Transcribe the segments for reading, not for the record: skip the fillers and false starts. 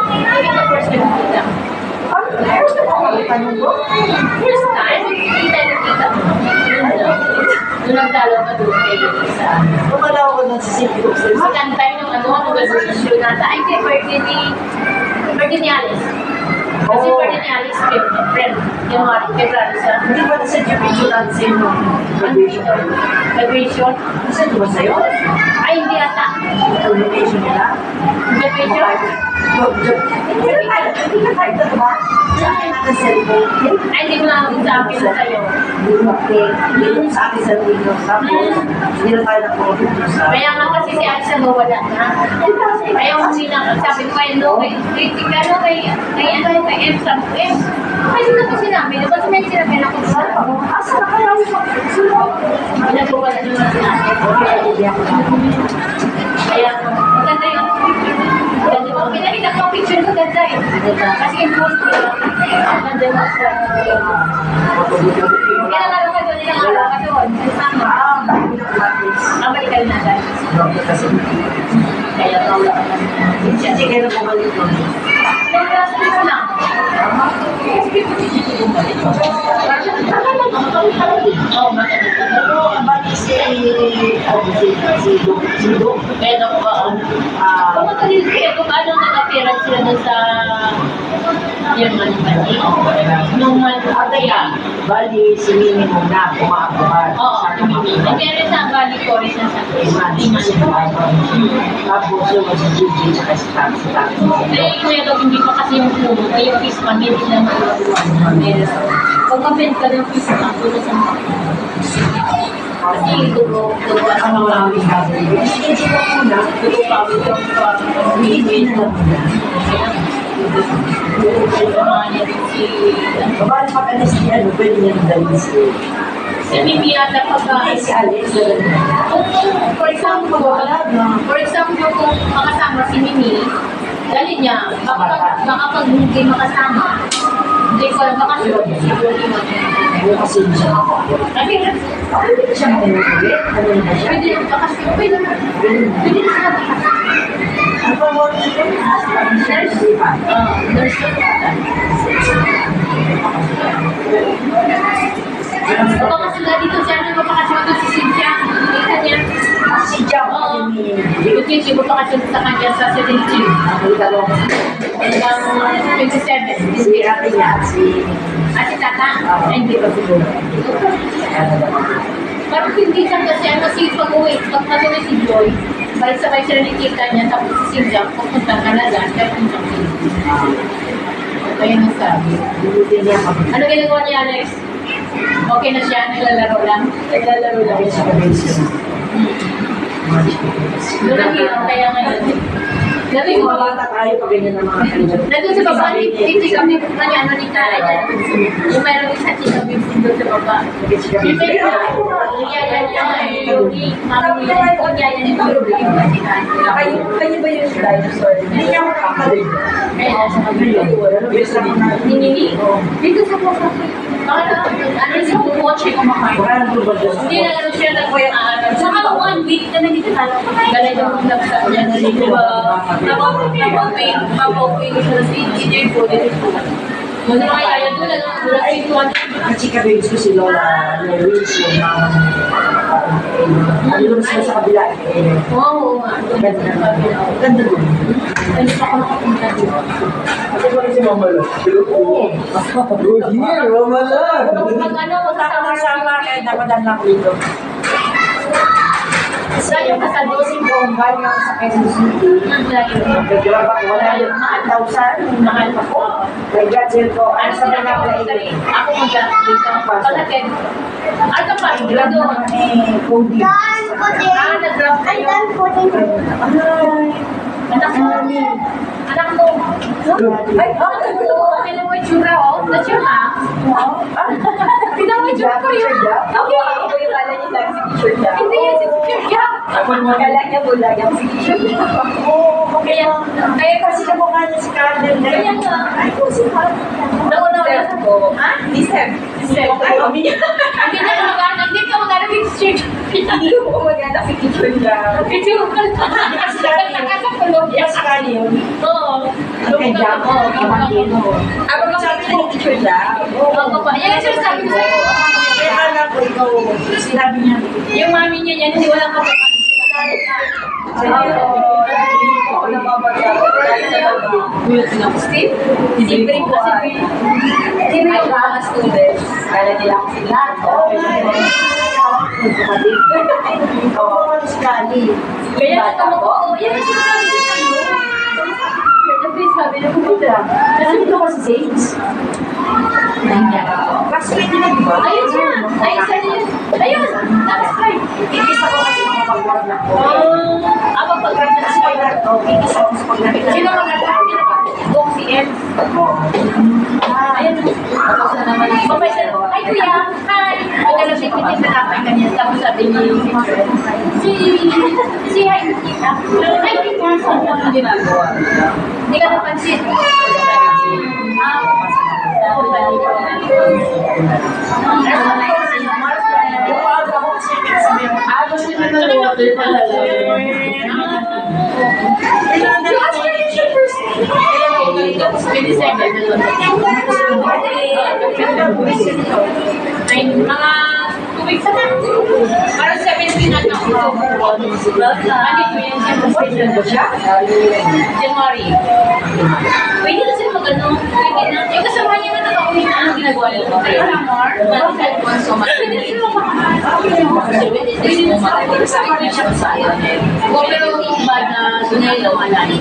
Hindi ka first time kita. First time ako tanong ko? First time? Hindi tayo nakita mo. Doon nagdalaw ka doon kayo isa. Pumalaw ko nun sa City of Sales. Second time yung ano resolution nata. Ay, kay birthday ni Alice. Kasi birthday ni Alice, friend. Yung February siya. Hindi ba nasa Japan natin sa inyo? Graduation. Graduation? Kasi ito ba sa'yo? Ay, hindi ata. Graduation nila? Graduation? Hindi ka type na ba? Sa akin natin cellphone. Ay, hindi ko lang sa akin na sa'yo. Hindi ko sa akin sa video. Tapos, hindi na tayo na-comment sa... Kaya nga kasi si Alice na wala na. Kaya hindi na, sabi ko kay no, kay M, sabi ko, M. Kasi na ko sinabi, diba sa may sinabi na ko sa Asa na kaya yung pinagpawala naman sinabi. Kaya, maganda yun. Ganda mo, pinakita ko ang picture ko, ganda eh. Kasi yung post ko, ganda mo sa kaya nga naman doon, ilang araw ka doon. Sama. Balikan na guys. Kaya tawla ka na. Hindi kayo na bumalik doon. Nagkasal lang. Oo, matagal. Pero, bali si Dok. Kaya ako ba? Kung matagal kaya kung ano nag-appear sila doon sa yung manipati. Nung manipati. Bali, si Mimi muna, kumakabuhan. Oo, hindi rin sa bali ko rin sa Tapos yung si Gigi, tsaka si Taxi. ay, kuya daw, hindi pa kasi yung puno. Kaya yung fish man, hindi na maluwa. Pag mabend ka ng fish man, doon sa mga. Kasi dugo Ano lang yung sabi? Hindi ko muna. dugo pawid yung Hindi na muna. Bali pag alis ni ano, pwede niya nang si Mimi yata pagka, si Alex. for example, kung makasama si Mimi, dali niya, baka pag hindi makasama, hindi ko alam, baka siguro Kasi siya Kasi, pwede siya makinuwi. Ano na siya? pwede na siya. Ano pa mo ito? Nurse pa. Nurse ko baka kasi nga dito siya, ano ba kasi ito si Cynthia? Kita niya. Si Jam. Oo. Yung Cynthia ko pa kasi sa kanya sa 17. Nakita ko. Hanggang 27. Si ate niya. At si Tata. Ay, hindi ba siguro? Parang hindi siya kasi ano si pag-uwi si Joy. Balik sabay sila ni Tita niya, tapos si Cynthia, pupunta ka na dyan, kaya pumunta ko. Kaya nasabi. Ano ginagawa niya, Alex? Okay na siya, naglalaro lang. Naglalaro lang siya. Doon ang hirap, kaya ngayon. Dati ko Mga bata tayo pag ganyan ng mga kanilang. nandun sa baba, hindi kami kanya ano ni Tara dyan. Yung meron isa chika bibs doon sa baba. Yung may yaya niya yung mami niya, yung yaya niya yung kasi Kanya ba yung dinosaur? Hindi niya makakalik. kaya nasa kabilo. Ninini? Dito sa baba. Ano sa kotse kumakain? Hindi na lang siya nag-ano. Saka 1 week na nandito na. Galing yung nagsa niya na dito ba? Napapawin ko siya sa DJ po. Ano na kaya doon? Ang chika babes ko si Lola Lewis, yung mga ano doon sila sa kabila. Oo. Ganda doon. Ay, gusto ko nakapunta dito. Kasi ko rin si Mama Lo. Oo. Good year, Mama Lo. Pag ano, Sama-sama, kaya napadaan lang dito. Kasi yung kasalo si Bomba yung sa Quezon City. Nagkira pa ko, wala yung 1,000, mahal pa ko. May gadget ko, ano sa mga play. Ako mag-dito. Pagkatid. Ano pa? Doon. Cody. Nag-drop kayo. Anak mo. Anak mo. Ay, anak mo. Tignan mo yung tsura, oh. That's your mom. Tignan mo yung tsura ko yun. Okay. Ako yung kala niya lang si teacher niya. Hindi yan si teacher niya. Kala niya bulag yung si teacher niya. Oo, Kaya kasi kamukha niya si Carmen. Kaya nga. Ay, kung si Carmen. Nauna ko. Ha? Disep. Ay, kami niya. Hindi na mag-anak. Hindi ka mag-anak yung street. Hindi ko maganda si Kitchen lang. Video ko lang. Kasi dati, Nakasapulog. Yes, Kali yun. Oo. Kay Jack, kapatid mo. Ako ba sabi na ni Teacher Jack? Oo pa. Yan ang sinasabi ko sa'yo. Kaya anak ko, ikaw, sinabi niya. Yung mami niya yan, hindi walang kapatid. Steve? Libre ko kasi. Ay, mga students. Kala nila ako sila. Oo, si Kali. Kaya naman ko, yan ang sinasabi ko sa'yo. Sabi na pumunta. Nandito ko si Sage. Classmate nila, di ba? Ayun siya. Ayun siya yun. Ayun. Tapos right. Inis ako kasi mga pag-work na ko. Ako pag-right na Kasi pag narito, inis ako sa pag-narito. sino mga Gong si M. Ayun. Tapos na naman. Babay siya. Hi, kuya. Hi. May nalasik ko din sa tapay kanya. Tapos sabi ni si hi, kita. Hi, kita. Ano ginagawa? Hindi ka napansin. Mga 2 weeks na. Parang 17 na ako. January. Pwede na sila mag-ano. Pwede na. Yung kasama niya na nakauwi na ang ginagawa nila. Parang more. Pwede na sila pero yung iba na dunay lang alay.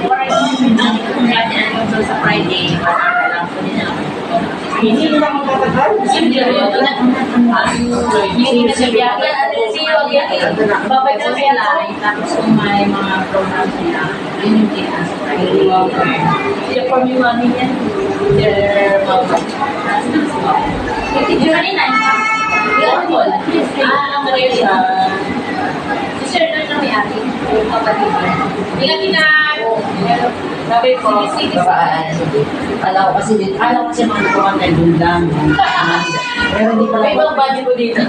Sa Friday, parang pwede na. Hindi nila magtatagal. Hindi na siya biyahe. Babay na sila. Tapos kung may mga program sila, yun yung kita sa Friday. Yung from yung mami niya, they're Yung kanina, yung call. Ang ngayon siya. Si Sir na may ate. Kapatid. Ingat kita. Sabi ko, Alam ko kasi mga kumantay doon lang. Pero hindi pala. may ibang body ko dito.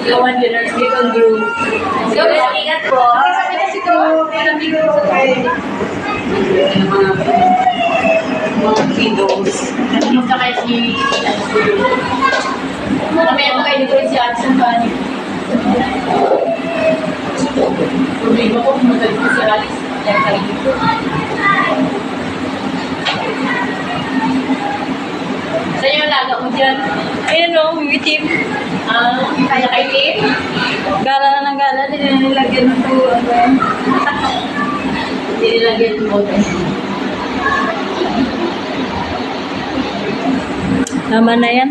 Yung one dinner, little group. So, ingat po. Mga kiddos. Basta kayo si... Mamaya mo kayo dito si Adson Bani. Problema ko kung magaling ko si Alice. Yan kayo dito. Saan yung laga mo dyan? Ayun o, team. Kaya kay Tim? Gala na ng gala, hindi na nilagyan ng tuwa. Hindi nilagyan mo. Tama na yan.